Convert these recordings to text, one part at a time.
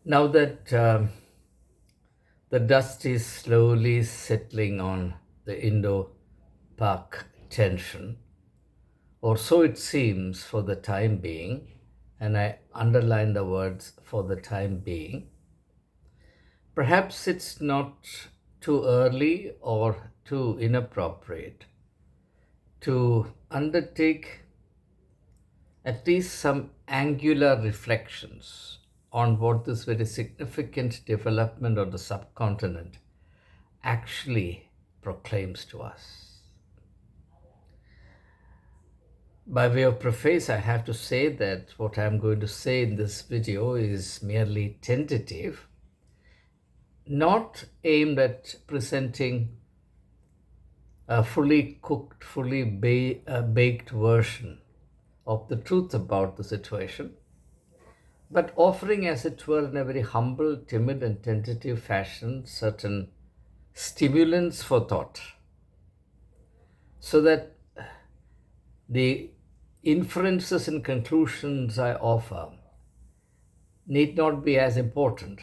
Now that the dust is slowly settling on the Indo-Pak tension, or so it seems for the time being, and I underline the words for the time being, perhaps it's not too early or too inappropriate to undertake at least some angular reflections on what this very significant development of the subcontinent actually proclaims to us. By way of preface, I have to say that what I'm going to say in this video is merely tentative, not aimed at presenting a fully cooked, fully baked version of the truth about the situation, but offering, as it were, in a very humble, timid, and tentative fashion, certain stimulants for thought, so that the inferences and conclusions I offer need not be as important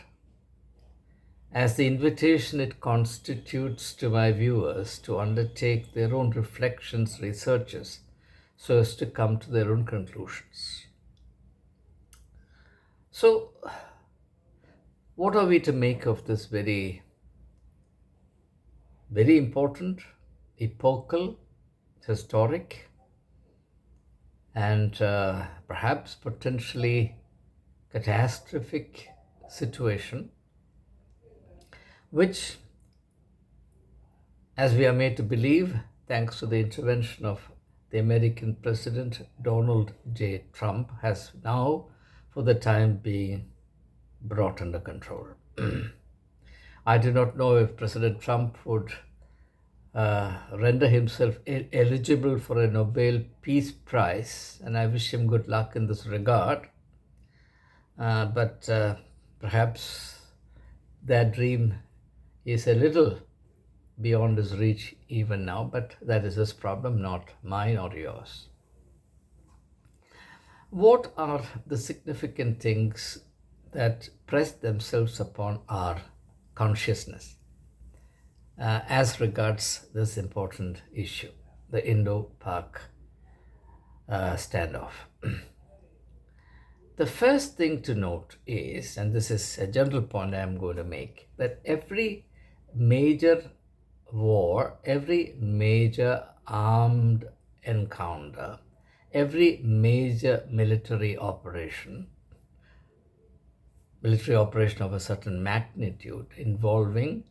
as the invitation it constitutes to my viewers to undertake their own reflections, researches, so as to come to their own conclusions. So, what are we to make of this very, very important, epochal, historic, and perhaps potentially catastrophic situation, which, as we are made to believe, thanks to the intervention of the American President Donald J. Trump, has now, for the time being, brought under control. I do not know if President Trump would render himself eligible for a Nobel Peace Prize, and I wish him good luck in this regard. But perhaps that dream is a little beyond his reach even now, but that is his problem, not mine or yours. What are the significant things that press themselves upon our consciousness as regards this important issue, the Indo-Pak standoff? The first thing to note is, and this is a general point I am going to make, that every major war, every major armed encounter, every major military operation of a certain magnitude involving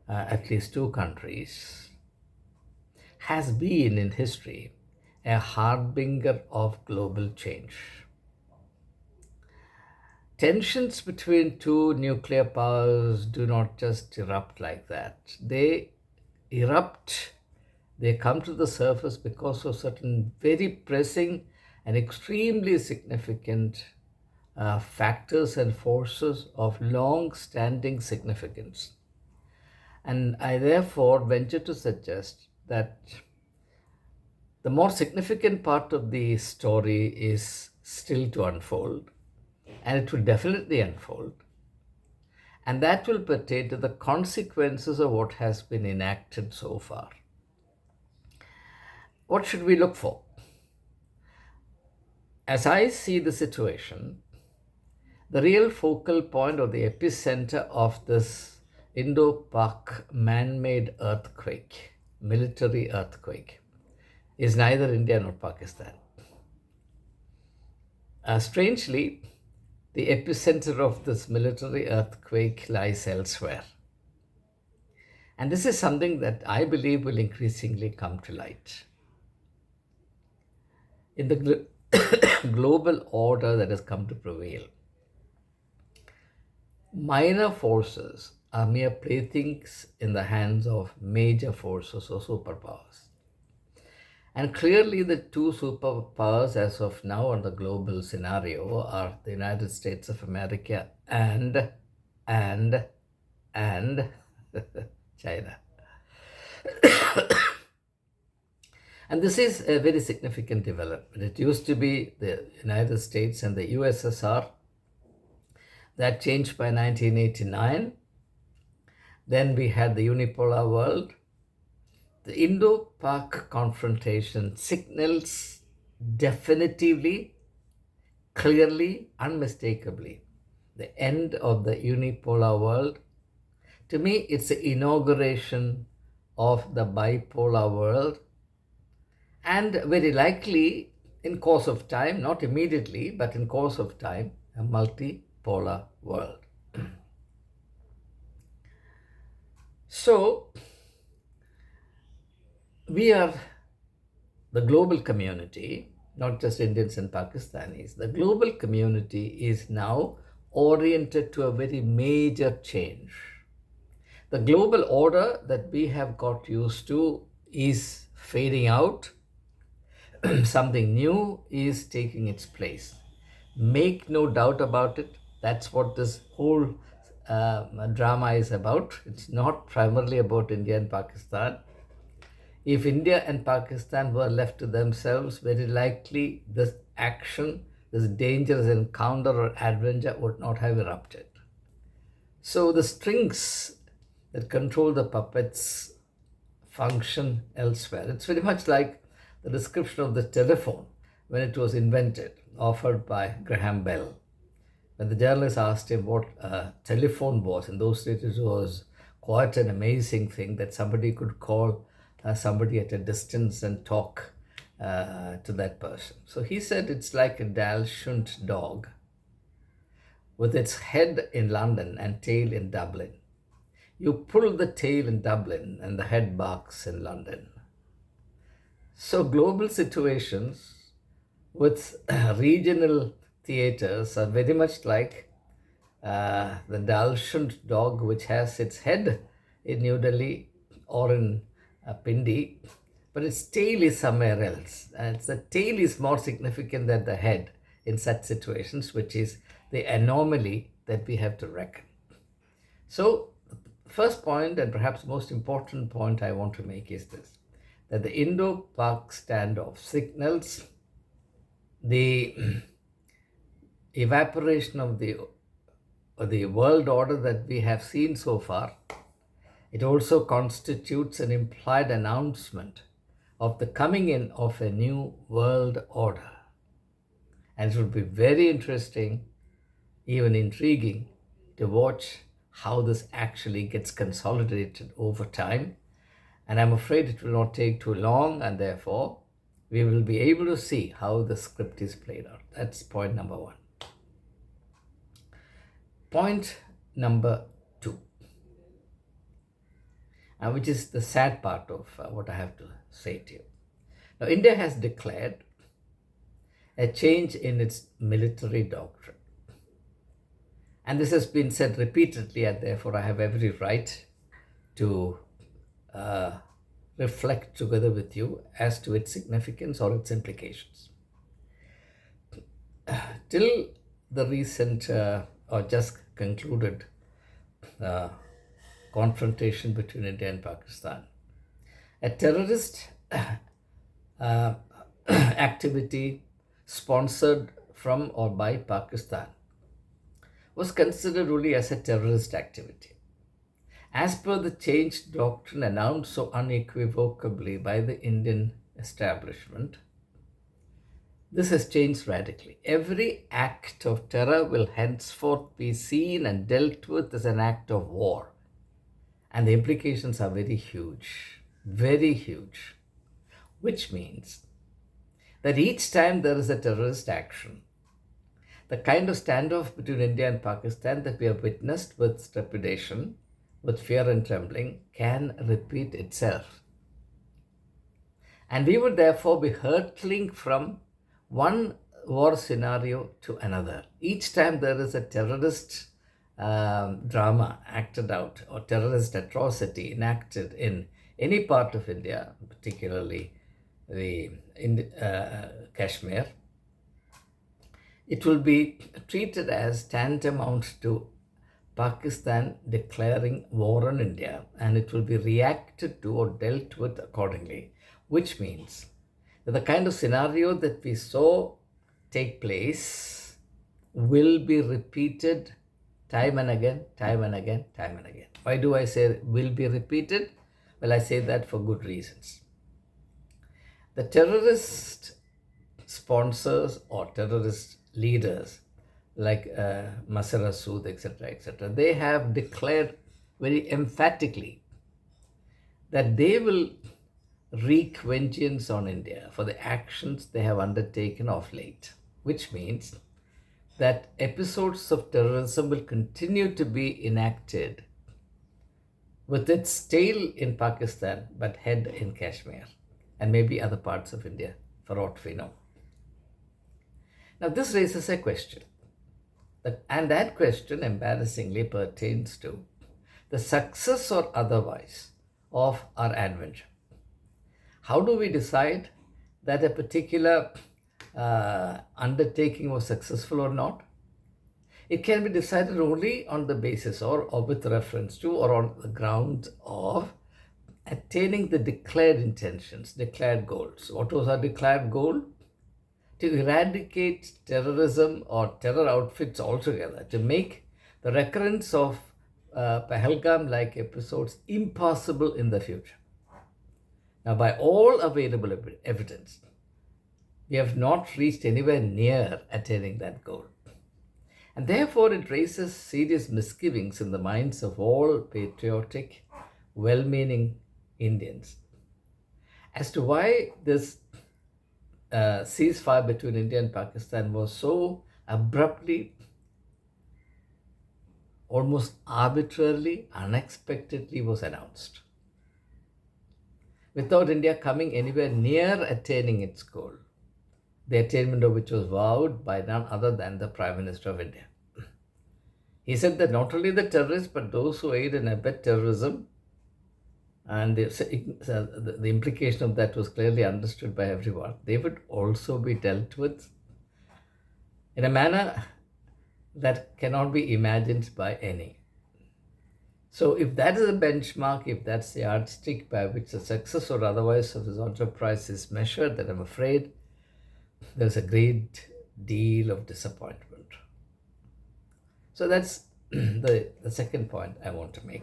at least two countries, has been in history a harbinger of global change. Tensions between two nuclear powers do not just erupt like that. They erupt, they come to the surface because of certain very pressing and extremely significant factors and forces of long-standing significance. And I therefore venture to suggest that the more significant part of the story is still to unfold, and it will definitely unfold. And that will pertain to the consequences of what has been enacted so far. What should we look for? As I see the situation, the real focal point or the epicenter of this Indo-Pak man-made earthquake, military earthquake, is neither India nor Pakistan. Strangely, the epicenter of this military earthquake lies elsewhere. And this is something that I believe will increasingly come to light. In the global order that has come to prevail, minor forces are mere playthings in the hands of major forces or superpowers. And clearly the two superpowers as of now on the global scenario are the United States of America and China. And this is a very significant development. It used to be the United States and the USSR That changed by 1989. Then we had the unipolar world. The Indo-Pak confrontation signals definitively, clearly, unmistakably the end of the unipolar world. To me, it's the inauguration of the bipolar world, and very likely in course of time, not immediately, but in course of time, a multipolar world. So we are the global community, not just Indians and Pakistanis. The global community is now oriented to a very major change. The global order that we have got used to is fading out. Something new is taking its place. Make no doubt about it. That's what this whole drama is about. It's not primarily about India and Pakistan. If India and Pakistan were left to themselves, very likely this action, this dangerous encounter or adventure would not have erupted. So the strings that control the puppets function elsewhere. It's very much like the description of the telephone when it was invented, offered by Graham Bell. When the journalist asked him what a telephone was, in those days it was quite an amazing thing that somebody could call somebody at a distance and talk to that person. So he said it's like a Dalshunt dog with its head in London and tail in Dublin. You pull the tail in Dublin and the head barks in London. So global situations with regional theaters are very much like the Dalshunt dog, which has its head in New Delhi or in Pindi, but its tail is somewhere else. And the tail is more significant than the head in such situations, which is the anomaly that we have to reckon. So the first point, and perhaps most important point I want to make, is this: that the Indo-Pak standoff signals the evaporation of the world order that we have seen so far. It also constitutes an implied announcement of the coming in of a new world order. And it would be very interesting, even intriguing, to watch how this actually gets consolidated over time. And I'm afraid it will not take too long, and therefore we will be able to see how the script is played out. That's point number one. Point number two, which is the sad part of what I have to say to you. Now, India has declared a change in its military doctrine. And this has been said repeatedly, and therefore I have every right to reflect together with you as to its significance or its implications. Till the recent or just concluded confrontation between India and Pakistan, a terrorist activity sponsored from or by Pakistan was considered only as a terrorist activity. As per the changed doctrine announced so unequivocally by the Indian establishment, this has changed radically. Every act of terror will henceforth be seen and dealt with as an act of war. And the implications are very huge, which means that each time there is a terrorist action, the kind of standoff between India and Pakistan that we have witnessed with trepidation, with fear and trembling, can repeat itself. And we would therefore be hurtling from one war scenario to another. Each time there is a terrorist drama acted out or terrorist atrocity enacted in any part of India, particularly Kashmir, it will be treated as tantamount to Pakistan declaring war on India, and it will be reacted to or dealt with accordingly, which means that the kind of scenario that we saw take place will be repeated time and again, time and again, time and again. Why do I say will be repeated? Well, I say that for good reasons. The terrorist sponsors or terrorist leaders like Masara Sood, etc., they have declared very emphatically that they will wreak vengeance on India for the actions they have undertaken of late, which means that episodes of terrorism will continue to be enacted with its tail in Pakistan but head in Kashmir and maybe other parts of India, for what we know. Now, this raises a question, and that question embarrassingly pertains to the success or otherwise of our adventure. How do we decide that a particular undertaking was successful or not? It can be decided only on the basis or with reference to or on the ground of attaining the declared intentions, declared goals. What was our declared goal? To eradicate terrorism or terror outfits altogether, to make the recurrence of Pahalgam-like episodes impossible in the future. Now, by all available evidence, we have not reached anywhere near attaining that goal. And therefore, it raises serious misgivings in the minds of all patriotic, well-meaning Indians as to why this ceasefire between India and Pakistan was so abruptly, almost arbitrarily, unexpectedly was announced, without India coming anywhere near attaining its goal, the attainment of which was vowed by none other than the Prime Minister of India. He said that not only the terrorists, but those who aid and abet terrorism, and the implication of that was clearly understood by everyone, they would also be dealt with in a manner that cannot be imagined by any. So if that is a benchmark, if that's the yardstick by which the success or otherwise of this enterprise is measured, then I'm afraid there's a great deal of disappointment. So that's the second point I want to make.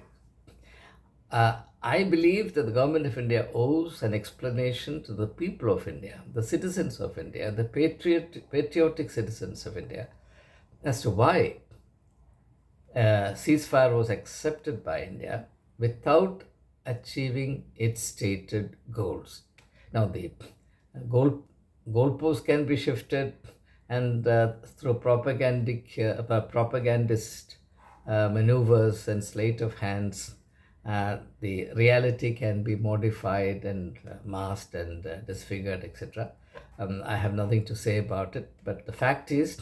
I believe that the government of India owes an explanation to the people of India, the citizens of India, the patriotic citizens of India, as to why ceasefire was accepted by India without achieving its stated goals. Now, the goalposts can be shifted, and through propagandist maneuvers and sleight of hands, the reality can be modified and masked and disfigured, etc. I have nothing to say about it, but the fact is,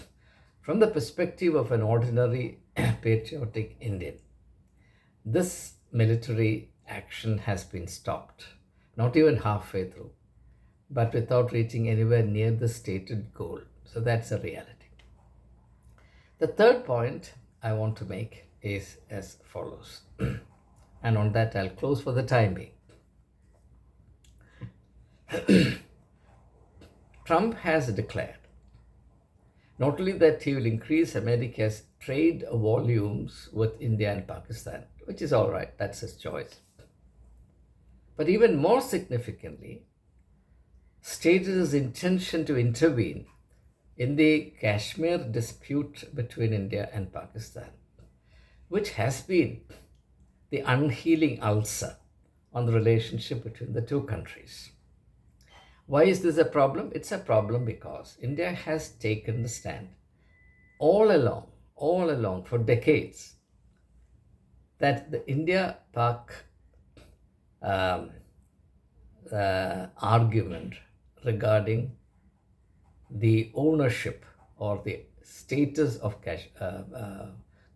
from the perspective of an ordinary patriotic Indian, this military action has been stopped, not even halfway through, but without reaching anywhere near the stated goal. So that's a reality. The third point I want to make is as follows. And on that, I'll close for the time being. Trump has declared not only that he will increase America's trade volumes with India and Pakistan, which is all right, that's his choice, but even more significantly, stated his intention to intervene in the Kashmir dispute between India and Pakistan, which has been the unhealing ulcer on the relationship between the two countries. Why is this a problem? It's a problem because India has taken the stand all along for decades that the Indo-Pak argument regarding the ownership or the status of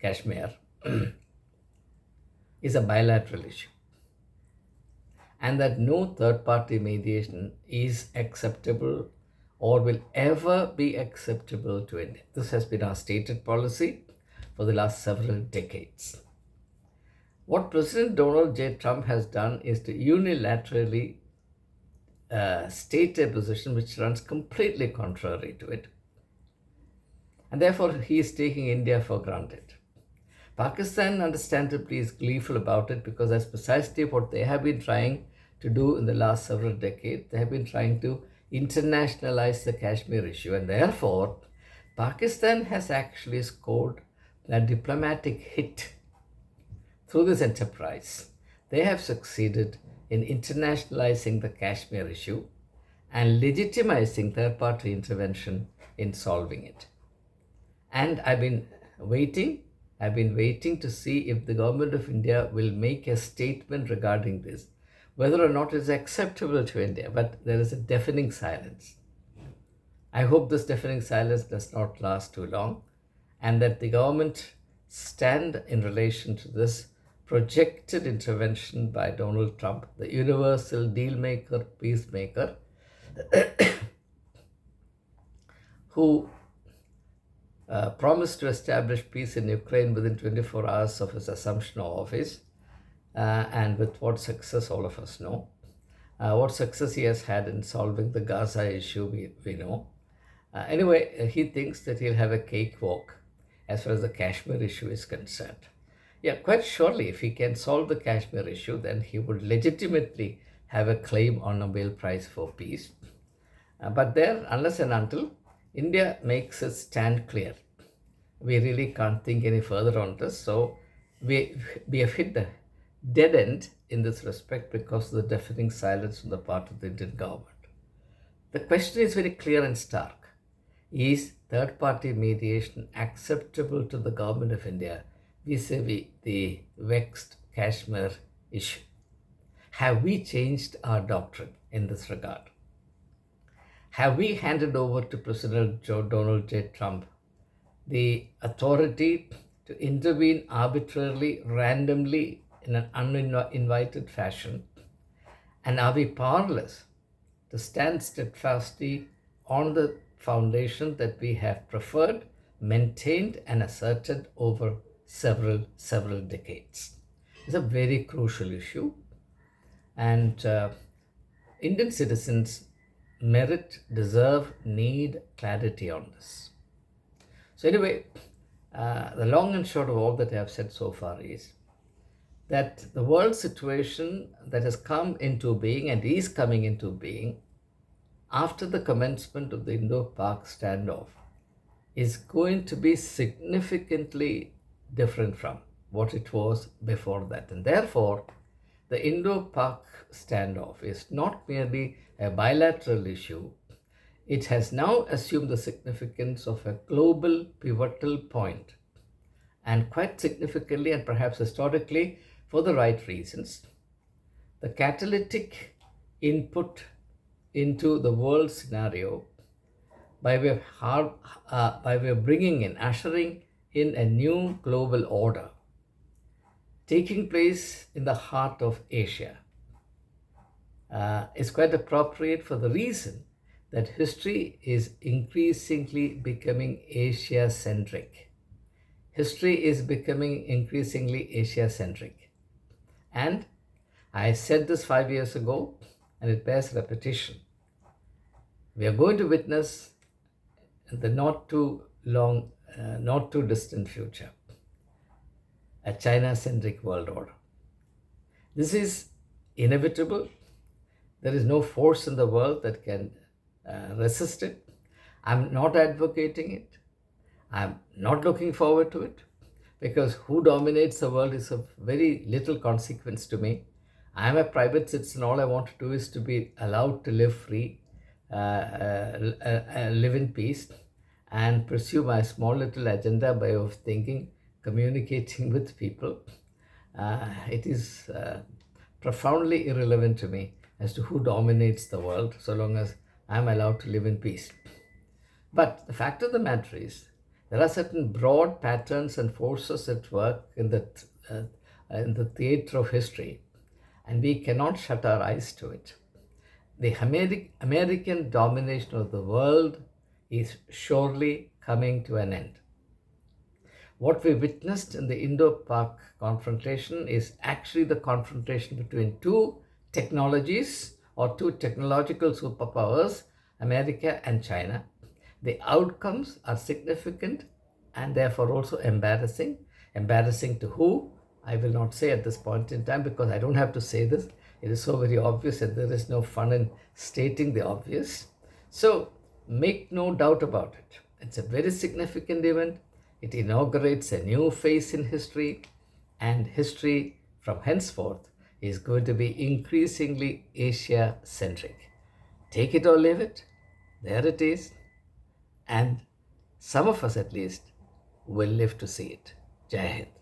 Kashmir is a bilateral issue, and that no third-party mediation is acceptable or will ever be acceptable to India. This has been our stated policy for the last several decades. What President Donald J. Trump has done is to unilaterally state a position which runs completely contrary to it. And therefore, he is taking India for granted. Pakistan, understandably, is gleeful about it because that's precisely what they have been trying to do in the last several decades. They have been trying to internationalize the Kashmir issue, and therefore, Pakistan has actually scored a diplomatic hit through this enterprise. They have succeeded in internationalizing the Kashmir issue and legitimizing third party intervention in solving it. And I've been waiting to see if the government of India will make a statement regarding this, whether or not it's acceptable to India. But there is a deafening silence. I hope this deafening silence does not last too long, and that the government stand in relation to this projected intervention by Donald Trump, the universal deal maker, peacemaker, who promised to establish peace in Ukraine within 24 hours of his assumption of office, and with what success all of us know. What success he has had in solving the Gaza issue, we know. Anyway, he thinks that he'll have a cakewalk as far as the Kashmir issue is concerned. Yeah, quite surely, if he can solve the Kashmir issue, then he would legitimately have a claim on Nobel Prize for Peace. But there, unless and until India makes its stand clear, we really can't think any further on this. So we have hit the dead end in this respect because of the deafening silence on the part of the Indian government. The question is very clear and stark. Is third-party mediation acceptable to the government of India vis-a-vis the vexed Kashmir issue? Have we changed our doctrine in this regard? Have we handed over to President Donald J. Trump the authority to intervene arbitrarily, randomly, in an uninvited fashion? And are we powerless to stand steadfastly on the foundation that we have preferred, maintained, and asserted over several decades? It's a very crucial issue, and Indian citizens deserve, need clarity on this. So anyway, the long and short of all that I have said so far is that the world situation that has come into being and is coming into being after the commencement of the Indo-Pak standoff is going to be significantly different from what it was before that. And therefore, the Indo-Pak standoff is not merely a bilateral issue. It has now assumed the significance of a global pivotal point, and quite significantly and perhaps historically for the right reasons, the catalytic input into the world scenario by way of bringing in, ushering in a new global order taking place in the heart of Asia is quite appropriate for the reason that history is increasingly becoming Asia-centric. History is becoming increasingly Asia-centric. And I said this 5 years ago, and it bears repetition. We are going to witness in the not too distant future a China-centric world order. This is inevitable. There is no force in the world that can resist it. I'm not advocating it. I'm not looking forward to it, because who dominates the world is of very little consequence to me. I'm a private citizen. All I want to do is to be allowed to live free, live in peace, and pursue my small little agenda by way of thinking, communicating with people. It is profoundly irrelevant to me as to who dominates the world, so long as I'm allowed to live in peace. But the fact of the matter is, there are certain broad patterns and forces at work in the theater of history, and we cannot shut our eyes to it. The American domination of the world is surely coming to an end. What we witnessed in the Indo-Pak confrontation is actually the confrontation between two technologies or two technological superpowers, America and China. The outcomes are significant and therefore also embarrassing. Embarrassing to who? I will not say at this point in time because I don't have to say this. It is so very obvious and there is no fun in stating the obvious. So make no doubt about it. It's a very significant event. It inaugurates a new phase in history, and history from henceforth is going to be increasingly Asia-centric. Take it or leave it. There it is. And some of us at least will live to see it. Jai Hind.